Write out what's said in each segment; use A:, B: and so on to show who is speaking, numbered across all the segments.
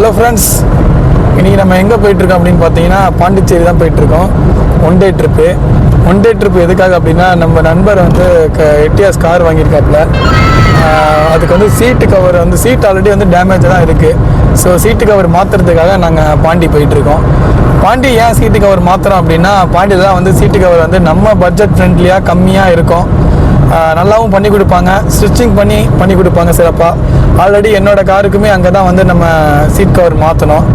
A: Hello friends, இன்றைக்கி நம்ம எங்கே போயிட்டுருக்கோம் அப்படின்னு பார்த்தீங்கன்னா பாண்டிச்சேரி தான் போயிட்டுருக்கோம். ஒன் டே ட்ரிப்பு எதுக்காக அப்படின்னா, நம்ம நண்பர் வந்து எட்டியாஸ் கார் வாங்கியிருக்காப்புல. அதுக்கு வந்து சீட்டு கவர் வந்து சீட் ஆல்ரெடி வந்து டேமேஜ் தான் இருக்குது. ஸோ சீட்டு கவர் மாற்றுறதுக்காக நாங்கள் பாண்டி போயிட்டுருக்கோம். பாண்டி ஏன் சீட்டு கவர் மாற்றுறோம் அப்படின்னா, பாண்டியில் தான் வந்து சீட்டு கவர் வந்து நம்ம பட்ஜெட் ஃப்ரெண்ட்லியாக கம்மியாக இருக்கும். நல்லாவும் பண்ணி கொடுப்பாங்க, ஸ்டிச்சிங் பண்ணி கொடுப்பாங்க சிறப்பாக. ஆல்ரெடி என்னோடய காருக்குமே அங்கே தான் வந்து நம்ம சீட் கவர் மாற்றணும்.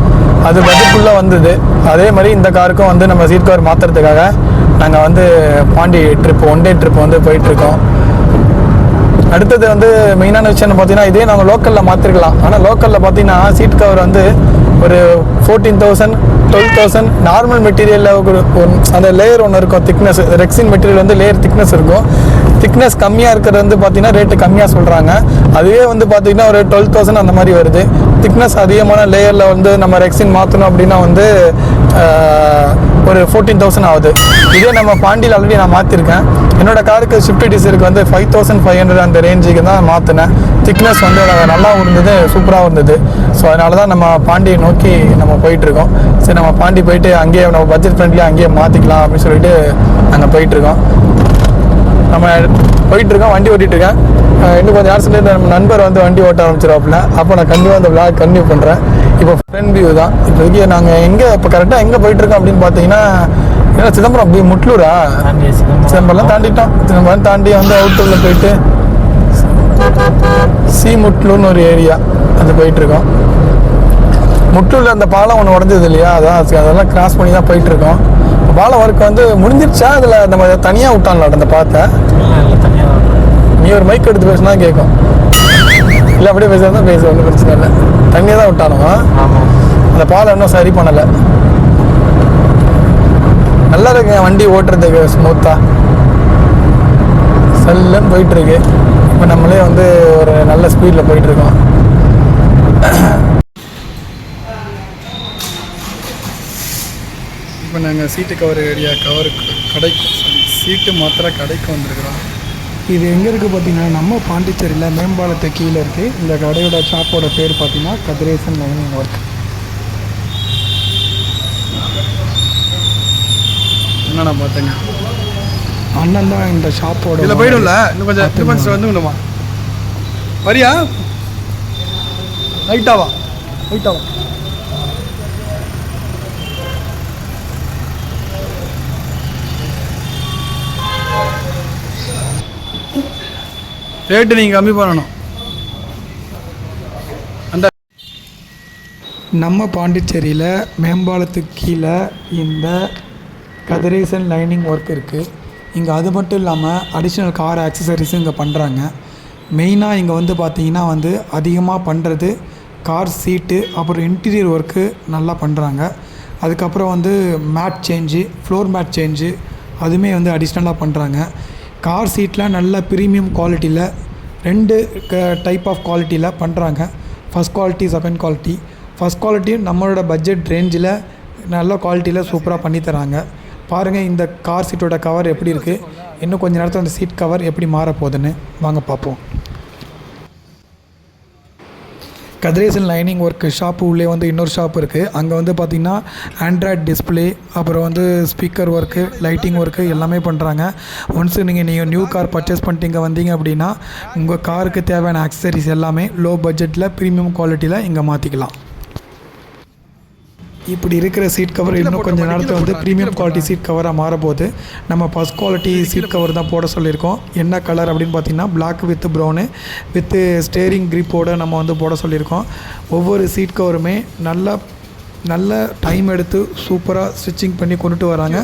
A: அது பட்ஜெட்டுக்குள்ளே வந்தது. அதே மாதிரி இந்த காருக்கும் வந்து நம்ம சீட் கவர் மாற்றுறதுக்காக நாங்கள் வந்து பாண்டி ஒன் டே ட்ரிப் வந்து போயிட்டுருக்கோம். அடுத்தது வந்து மெயினான விஷயம் பார்த்தீங்கன்னா, இதே நாங்கள் லோக்கலில் மாற்றிருக்கலாம். ஆனால் லோக்கலில் பார்த்தீங்கன்னா சீட் கவர் வந்து ஒரு 14,000 12,000 நார்மல் மெட்டீரியலில் அந்த லேயர் ஒன்று இருக்கும், திக்னஸ். ரெக்ஸின் மெட்டீரியல் வந்து லேயர் திக்னஸ் இருக்கும். திக்னஸ் கம்மியாக இருக்கிறது வந்து பார்த்தீங்கன்னா ரேட்டு கம்மியாக சொல்கிறாங்க. அதுவே வந்து பார்த்தீங்கன்னா ஒரு 12,000 அந்த மாதிரி வருது. திக்னஸ் அதிகமான லேயரில் வந்து நம்ம ரெக்ஸின் மாற்றணும் அப்படின்னா வந்து ஒரு 14,000 ஆகுது. இதே நம்ம பாண்டியில் ஆல்ரெடி நான் மாற்றிருக்கேன். என்னோடய காருக்கு ஷிஃப்ட் டீசருக்கு வந்து 5,500 அந்த ரேஞ்சுக்கு தான் மாற்றினேன். திக்னஸ் வந்து நல்லா இருந்தது, சூப்பராக இருந்தது. ஸோ அதனால தான் நம்ம பாண்டியை நோக்கி நம்ம போயிட்டுருக்கோம். சரி, நம்ம பாண்டி போயிட்டு அங்கேயே நம்ம பட்ஜெட் ஃப்ரெண்ட்லியாக அங்கேயே மாற்றிக்கலாம் அப்படின்னு சொல்லிட்டு நாங்கள் போயிட்டுருக்கோம். நம்ம போயிட்டுருக்கோம், வண்டி ஓட்டிகிட்ருக்கேன். இன்னும் கொஞ்சம் நேரம் சொல்லிட்டு நம்ம நண்பர் வந்து வண்டி ஓட்ட ஆரம்பிச்சிருவாப்புல. அப்போ நான் கண்டிப்பாக அந்த விளாக் கண்டினியூ பண்ணுறேன். இப்போ ஃப்ரெண்ட் வியூ தான். இப்போதைக்கு நாங்கள் இப்போ கரெக்டாக எங்கே போயிட்டுருக்கோம் அப்படின்னு பார்த்தீங்கன்னா, ஏன்னா சிதம்பரம் அப்படி முட்லூரா, சிதம்பரம் தாண்டிட்டோம். சிதம்பரம் தாண்டி வந்து அவுட்டூரில் போயிட்டு முட்லூர்னு ஒரு ஏரியா அது போயிட்டுருக்கோம். முட்லூரில் அந்த பாலம் ஒன்று உடஞ்சது இல்லையா, அதெல்லாம் கிராஸ் பண்ணி தான் போயிட்டுருக்கோம். பாலம் ஒர்க் வந்து முடிஞ்சிருச்சா, அதில் நம்ம தனியாக விட்டான்ல அந்த பாத்தை? நீ ஒரு மைக் எடுத்து பேசினா கேட்கும். இல்லை அப்படியே பேசுறதா பேச, ஒன்றும் பிரச்சனை இல்லை. தனியாக தான் விட்டானுவா. அந்த பாலம் இன்னும் சரி பண்ணலை. நல்லா இருக்குங்க வண்டி ஓட்டுறதுக்கு, ஸ்மூத்தாக சல்லுன்னு போயிட்டுருக்கு. இப்போ நம்மளே வந்து ஒரு நல்ல ஸ்பீடில் போயிட்டுருக்கோம். இப்போ நாங்கள் சீட்டு கவர் ஏரியா சீட்டு மாத்திர கடைக்கு வந்துருக்குறோம். இது எங்கே இருக்குது பார்த்தீங்கன்னா, நம்ம பாண்டிச்சேரியில் மேம்பாலத்து கீழே இருக்குது. இந்த கடையோட ஷாப்போட பேர் பார்த்தீங்கன்னா கதிரேசன் லைனிங் ஒர்க். என்னண்ணா பார்த்தேங்க, அண்ணன் தான் இந்த ஷாப்போட. இதில் போயிடும்ல, இன்னும் கொஞ்சம் வந்துங்கண்ணா. வரியா? லைட்டாவா? ரேட்டு நீங்கள் கம்மி பண்ணணும். அந்த நம்ம பாண்டிச்சேரியில் மேம்பாலத்துக்கு கீழே இந்த கதிரேசன் லைனிங் ஒர்க் இருக்குது. இங்கே அது மட்டும் இல்லாமல் அடிஷ்னல் கார் ஆக்சசரிஸும் இங்கே பண்ணுறாங்க. மெயினாக இங்கே வந்து பார்த்திங்கன்னா வந்து அதிகமாக பண்ணுறது கார் சீட்டு, அப்புறம் இன்டீரியர் ஒர்க்கு நல்லா பண்ணுறாங்க. அதுக்கப்புறம் வந்து mat change, floor mat change அதுவுமே வந்து அடிஷ்னலாக பண்ணுறாங்க. கார் சீட்டில் நல்ல ப்ரீமியம் குவாலிட்டியில் 2 டைப் ஆஃப் குவாலிட்டியில் பண்ணுறாங்க. First quality, second quality. First குவாலிட்டியும் நம்மளோட பட்ஜெட் ரேஞ்சில் நல்ல குவாலிட்டியில் சூப்பராக பண்ணித்தராங்க. பாருங்கள் இந்த கார் சீட்டோட கவர் எப்படி இருக்குது. இன்னும் கொஞ்சம் நேரத்தில் அந்த சீட் கவர் எப்படி மாறப்போகுதுன்னு வாங்க பார்ப்போம். கதிரேசன் லைனிங் ஒர்க் ஷாப்பு உள்ளே வந்து இன்னொரு ஷாப் இருக்குது. அங்கே வந்து பார்த்திங்கன்னா ஆண்ட்ராய்ட் டிஸ்பிளே, அப்புறம் வந்து ஸ்பீக்கர் ஒர்க்கு, லைட்டிங் ஒர்க்கு எல்லாமே பண்ணுறாங்க. ஒன்ஸ் நீங்கள் நியூ கார் பர்ச்சேஸ் பண்ணிட்டு இங்கே வந்தீங்க அப்படின்னா உங்கள் காருக்கு தேவையான ஆக்சசரிஸ் எல்லாமே லோ பட்ஜெட்டில் ப்ரீமியம் குவாலிட்டியில் இங்கே மாற்றிக்கலாம். இப்படி இருக்கிற சீட் கவர் இன்னும் கொஞ்சம் நேரத்தில் வந்து ப்ரீமியம் குவாலிட்டி சீட் கவராக மாறப்போகுது. நம்ம ஃபஸ்ட் குவாலிட்டி சீட் கவர் தான் போட சொல்லியிருக்கோம். என்ன கலர் அப்படின்னு பார்த்தீங்கன்னா black with brown with steering கிரிப்போடு நம்ம வந்து போட சொல்லியிருக்கோம். ஒவ்வொரு சீட் கவருமே நல்ல டைம் எடுத்து சூப்பராக ஸ்டிச்சிங் பண்ணி கொண்டுட்டு வராங்க.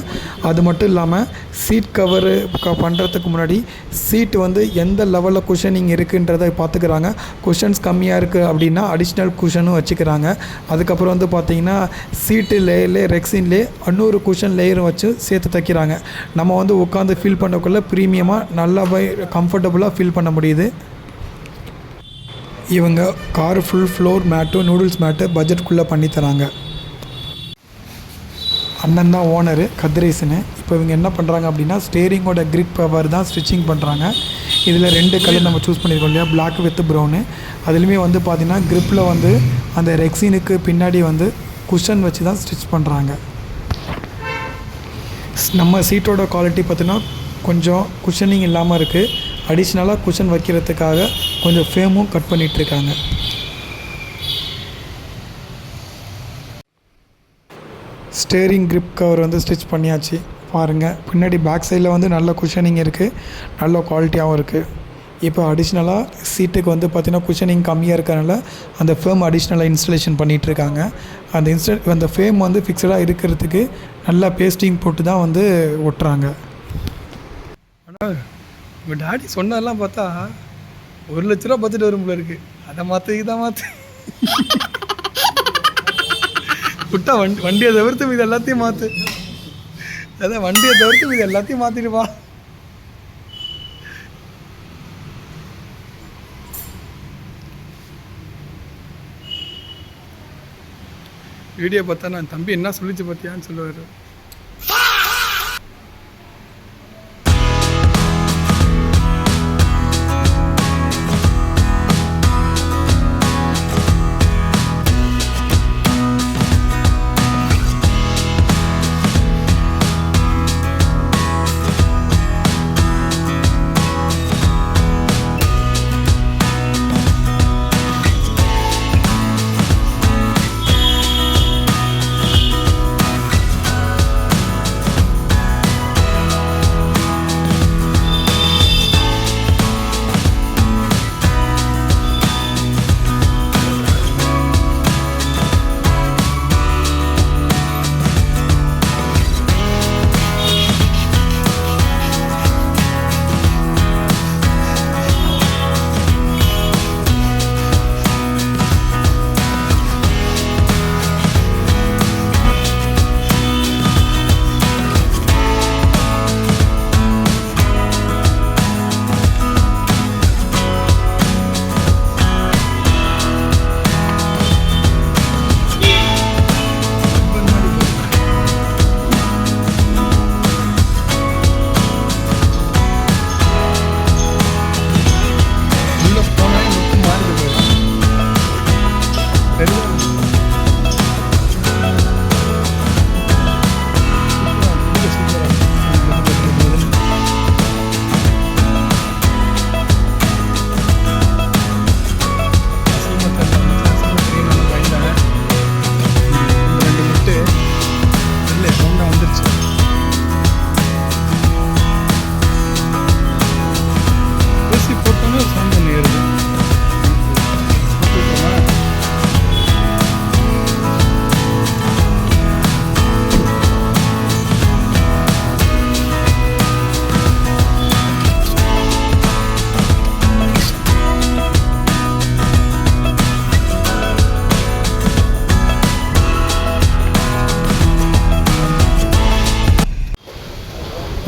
A: அது மட்டும் இல்லாமல் சீட் கவரு பண்ணுறதுக்கு முன்னாடி சீட்டு வந்து எந்த லெவலில் குஷனிங் இருக்குன்றதை பார்த்துக்கிறாங்க. குஷன்ஸ் கம்மியாக இருக்குது அப்படின்னா அடிஷ்னல் குஷனும் வச்சுக்கிறாங்க. அதுக்கப்புறம் வந்து பார்த்திங்கன்னா சீட்டு லேயர்லேயே ரெக்ஸின்லேயே இன்னொரு குஷன் லேயரும் வச்சு சேர்த்து தைக்கிறாங்க. நம்ம வந்து உட்காந்து ஃபீல் பண்ணக்குள்ளே ப்ரீமியமாக நல்லா கம்ஃபர்டபுளாக ஃபீல் பண்ண முடியுது. இவங்க கார் ஃபுல் ஃப்ளோர் மேட்டும் நூடுல்ஸ் மேட்டு பட்ஜெட்குள்ளே பண்ணித்தராங்க. அண்ணன் தான் ஓனரு கதிரேசனு. இப்போ இவங்க என்ன பண்ணுறாங்க அப்படின்னா ஸ்டேரிங்கோட கிரிப் கவர் தான் ஸ்டிச்சிங் பண்ணுறாங்க. இதில் 2 கலர் நம்ம சூஸ் பண்ணியிருக்கோம் இல்லையா, பிளாக் வித் ப்ரௌனு. அதுலேயுமே வந்து பார்த்திங்கன்னா கிரிப்பில் வந்து அந்த ரெக்ஸினுக்கு பின்னாடி வந்து குஷன் வச்சு தான் ஸ்டிச் பண்ணுறாங்க. நம்ம சீட்டோட குவாலிட்டி பார்த்திங்கன்னா கொஞ்சம் குஷனிங் இல்லாமல் இருக்குது. அடிஷ்னலாக குஷன் வைக்கிறதுக்காக கொஞ்சம் ஃபேமும் கட் பண்ணிகிட்ருக்காங்க. ஸ்டேரிங் கிரிப் கவர் வந்து ஸ்டிச் பண்ணியாச்சு பாருங்கள். பின்னாடி பேக் சைடில் வந்து நல்ல குஷனிங் இருக்குது, நல்ல குவாலிட்டியாகவும் இருக்குது. இப்போ அடிஷ்னலாக சீட்டுக்கு வந்து பார்த்திங்கன்னா குஷனிங் கம்மியாக இருக்கிறனால அந்த ஃபேம் அடிஷ்னலாக இன்ஸ்டலேஷன் பண்ணிகிட்ருக்காங்க. அந்த ஃபேம் வந்து ஃபிக்ஸடாக இருக்கிறதுக்கு நல்லா பேஸ்டிங் போட்டு தான் வந்து ஒட்டுறாங்க. ஆனால் உங்கள் டாடி சொன்னதெல்லாம் பார்த்தா 1 லட்ச ரூபா பட்ஜெட் வரும் போல இருக்குது. அதை மாற்று இதை மாற்று விட்டா வண்டியை தவிர்த்து இது எல்லாத்தையும் மாற்று. அதான் வண்டியை தவிர்த்து இது எல்லாத்தையும் மாற்றிடுவா. வீடியோ பார்த்தா நான் தம்பி என்ன சொல்லிச்சு பார்த்தியான்னு சொல்லுவார்.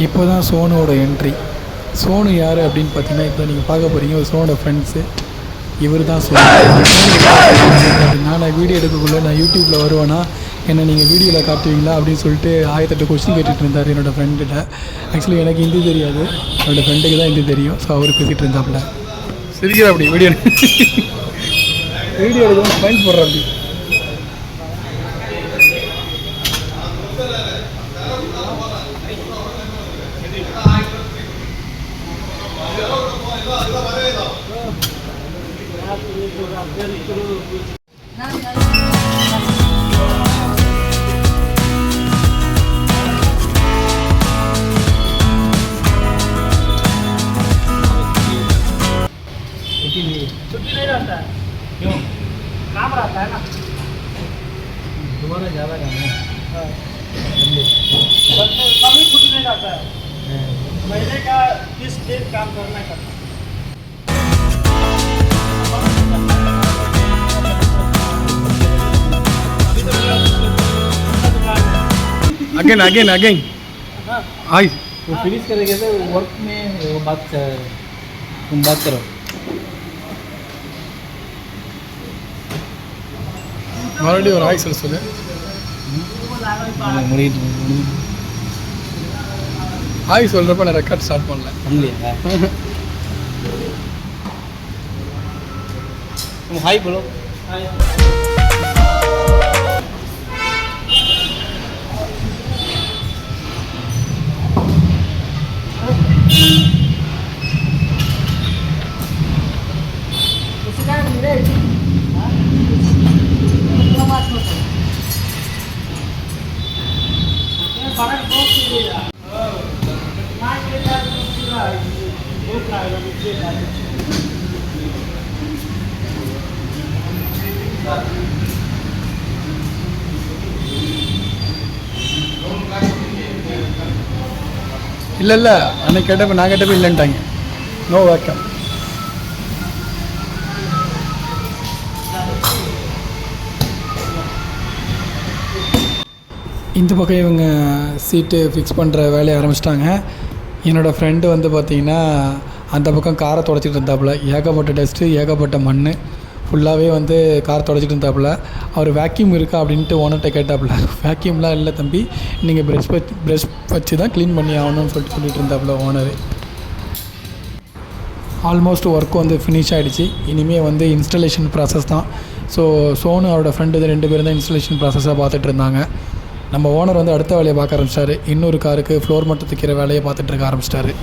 A: இப்போ தான் சோனோட என்ட்ரி. சோனு யார் அப்படின்னு பார்த்தீங்கன்னா இப்போ நீங்கள் பார்க்க போகிறீங்க ஒரு சோனோட ஃப்ரெண்ட்ஸு. இவர் தான் சோனு. நான் வீடியோ எடுக்கக்குள்ளே நான் யூடியூப்பில் வருவேன்னா என்னை நீங்கள் வீடியோவில் காட்டுவீங்களா அப்படின்னு சொல்லிட்டு 1008 கொஸ்டின் கேட்டுட்டு இருந்தார் என்னோடய ஃப்ரெண்டுகிட்ட. ஆக்சுவலி எனக்கு ஹிந்தி தெரியாது, என்னோடய ஃப்ரெண்டுக்கு தான் ஹிந்தி தெரியும். ஸோ அவர் பேசிகிட்டு இருந்தாப்புல. சரியா அப்படி வீடியோ எடுக்க ஃபைன் போடுற அப்படி.
B: छुट्टी नहीं रहता है, क्यों? काम रहता है ना, तुम्हारा ज़्यादा काम है। कभी छुट्टी नहीं रहता है, महीने का 30 दिन काम करना है।
A: अगेन आई
B: वो फिनिश करेंगे तो वर्क में वो बात तुम बात करो।
A: மறுபடியும் ஒரு ஆய் சொல்ல
B: முடியுது
A: ஹாய் சொல்கிறப்ப நான் ரெக்கார்ட் ஸ்டார்ட் பண்ணல.
C: இல்லையா? Hi bro. ஹாய்.
A: இல்லை அன்னைக்கு கேட்டப்போ நான் கேட்டப்போ இல்லைன்ட்டாங்க. No vacuum. இந்த பக்கம் இவங்க சீட்டு ஃபிக்ஸ் பண்ணுற வேலையை ஆரம்பிச்சிட்டாங்க. என்னோடய ஃப்ரெண்டு வந்து பார்த்திங்கன்னா அந்த பக்கம் காரை துடைச்சிட்டு இருந்தாப்புல. ஏகப்பட்ட டஸ்ட்டு, ஏகப்பட்ட மண், ஃபுல்லாகவே வந்து காரை துடைச்சிட்டு இருந்தாப்புல. அவர் வேக்யூம் இருக்கா அப்படின்ட்டு ஓனர்கிட்ட கேட்டாப்புல. வேக்யூம்லாம் இல்லை தம்பி, நீங்கள் ப்ரெஷ் வச்சு தான் க்ளீன் பண்ணி ஆகணும்னு சொல்லிட்டு இருந்தாப்புல ஓனர். ஆல்மோஸ்ட் ஒர்க் வந்து ஃபினிஷ் ஆகிடுச்சு. இனிமேல் வந்து இன்ஸ்டலேஷன் ப்ராசஸ் தான். ஸோ சோனு அவரோட ஃப்ரெண்டு இது 2 பேரும் தான் இன்ஸ்டலேஷன் ப்ராசஸாக பார்த்துட்டு இருந்தாங்க. நம்ம ஓனர் வந்து அடுத்த வேலையை பார்க்க ஆரம்பிச்சிட்டாரு. இன்னொரு காருக்கு ஃப்ளோர் மட்டும் தைக்கிற வேலையை பார்த்துட்டு இருக்க ஆரம்பிச்சிட்டாரு.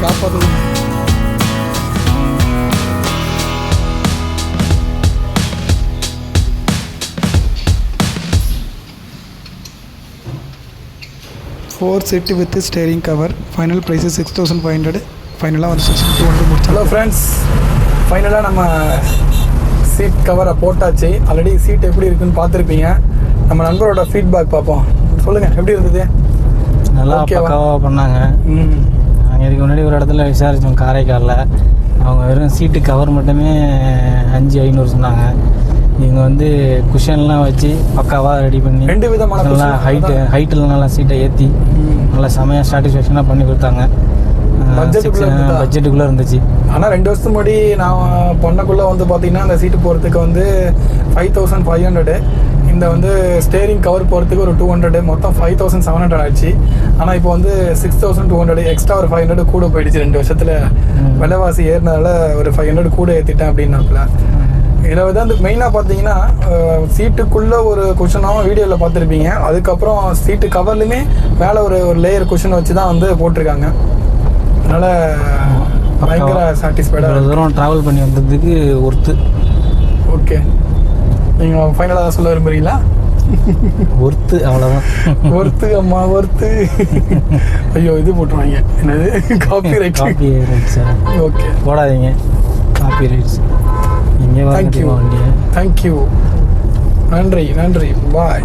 A: காப்பாற்றுது. Four set with steering cover. Final price 6500. ஃபைனலாக வந்து 6200 முடிச்சு. ஹலோ ஃப்ரெண்ட்ஸ், ஃபைனலாக நம்ம சீட் கவரை போட்டாச்சு. ஆல்ரெடி சீட் எப்படி இருக்குன்னு பார்த்துருப்பீங்க. நம்ம நண்பரோட ஃபீட்பேக் பார்ப்போம். சொல்லுங்கள், எப்படி இருந்தது?
C: நல்லா பக்காவாக பண்ணாங்க. நாங்கள் இதுக்கு முன்னாடி ஒரு இடத்துல விசாரித்தோம் காரைக்காலில். அவங்க வெறும் சீட்டு கவர் மட்டுமே 5500 சொன்னாங்க. இவங்க வந்து குஷன்லாம் வச்சு பக்காவாக ரெடி பண்ணி
A: 2 விதமான
C: நல்லா ஹைட்டில் நல்லா சீட்டை ஏற்றி நல்லா செமையாக சாட்டிஸ்ஃபேக்ஷனாக பண்ணி கொடுத்தாங்க. பட்ஜெட்டுக்குள்ளே இருந்துச்சு.
A: ஆனால் 2 வருஷத்துக்கு முன்னாடி நான் பொண்ணக்குள்ளே வந்து பார்த்தீங்கன்னா அந்த சீட்டு போகிறதுக்கு வந்து 5500. இந்த வந்து ஸ்டேரிங் கவர் போகிறதுக்கு ஒரு 200, மொத்தம் 5700 ஆயிடுச்சு. ஆனால் இப்போ வந்து 6200 எக்ஸ்ட்ரா ஒரு 500 கூட போயிடுச்சு. 2 வருஷத்தில் விலைவாசி ஏறினால ஒரு 500 கூட ஏற்றிட்டேன் அப்படின்னாப்புல. இதில் வந்து அந்த மெயினாக பார்த்தீங்கன்னா சீட்டுக்குள்ளே ஒரு குஷனாகவும் வீடியோவில் பார்த்துருப்பீங்க. அதுக்கப்புறம் சீட்டு கவர்லையுமே மேலே ஒரு லேயர் குஷன் வச்சு தான் வந்து போட்டிருக்காங்க. அதனால் பயங்கர சாட்டிஸ்ஃபைடாக
C: தூரம் ட்ராவல் பண்ணி வந்ததுக்கு ஒர்த்து.
A: ஓகே, நீங்கள் ஃபைனலாக சொல்ல விரும்புகிறீங்களா?
C: ஒர்த்து, அவ்வளோதான்.
A: ஒர்த்து அம்மா ஒர்த்து. ஐயோ இது போட்டுருவாங்க, என்னது காப்பி ரைட்ஸ். ஓகே
C: போடாதீங்க காப்பி ரைட்ஸ். இங்கே
A: தேங்க்யூ, நன்றி, பாய்.